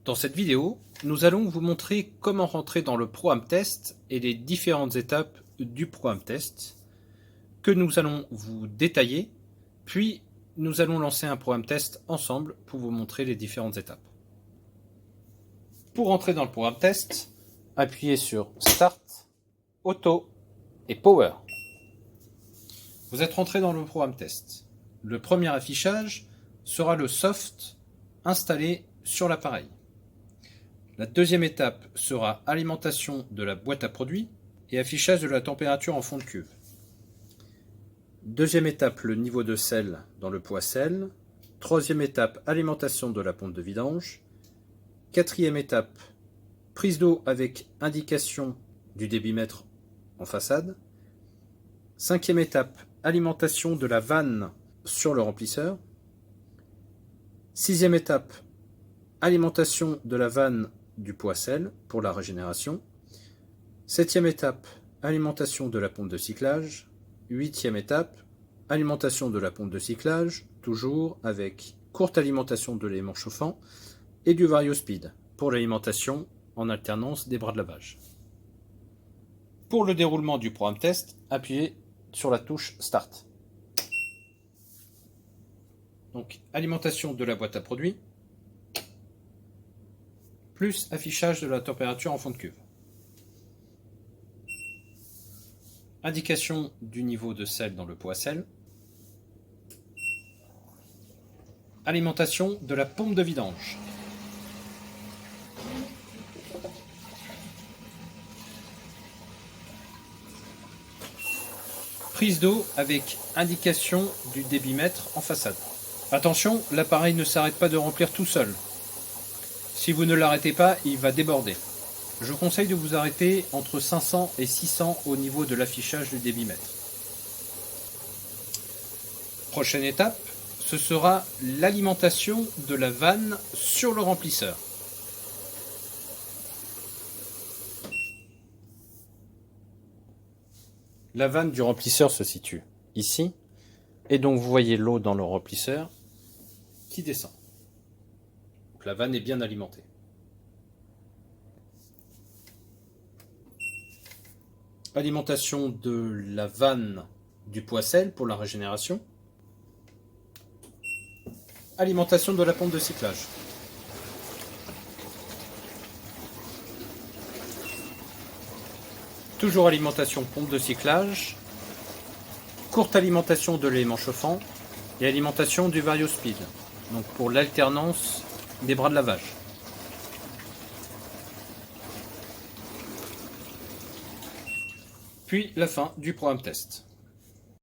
Dans cette vidéo, nous allons vous montrer comment rentrer dans le programme test et les différentes étapes du programme test que nous allons vous détailler, puis nous allons lancer un programme test ensemble pour vous montrer les différentes étapes. Pour rentrer dans le programme test, appuyez sur Start, Auto et Power. Vous êtes rentré dans le programme test. Le premier affichage sera le soft installé sur l'appareil. La deuxième étape sera alimentation de la boîte à produits et affichage de la température en fond de cuve. Deuxième étape, le niveau de sel dans le pot à sel. Troisième étape, alimentation de la pompe de vidange. Quatrième étape, prise d'eau avec indication du débitmètre en façade. Cinquième étape, alimentation de la vanne sur le remplisseur. Sixième étape, alimentation de la vanne du pot à sel pour la régénération. Septième étape, alimentation de la pompe de cyclage. Huitième étape, alimentation de la pompe de cyclage, toujours avec courte alimentation de l'élément chauffant et du VarioSpeed pour l'alimentation en alternance des bras de lavage. Pour le déroulement du programme test, appuyez sur la touche Start. Donc, alimentation de la boîte à produits, plus affichage de la température en fond de cuve. Indication du niveau de sel dans le pot à sel. Alimentation de la pompe de vidange. Prise d'eau avec indication du débitmètre en façade. Attention, l'appareil ne s'arrête pas de remplir tout seul. Si vous ne l'arrêtez pas, il va déborder. Je vous conseille de vous arrêter entre 500 et 600 au niveau de l'affichage du débitmètre. Prochaine étape, ce sera l'alimentation de la vanne sur le remplisseur. La vanne du remplisseur se situe ici, et donc vous voyez l'eau dans le remplisseur qui descend. Donc la vanne est bien alimentée. Alimentation de la vanne du pot à sel pour la régénération. Alimentation de la pompe de cyclage. Toujours alimentation pompe de cyclage. Courte alimentation de l'élément chauffant et alimentation du VarioSpeed, donc pour l'alternance des bras de lavage. Puis la fin du programme test.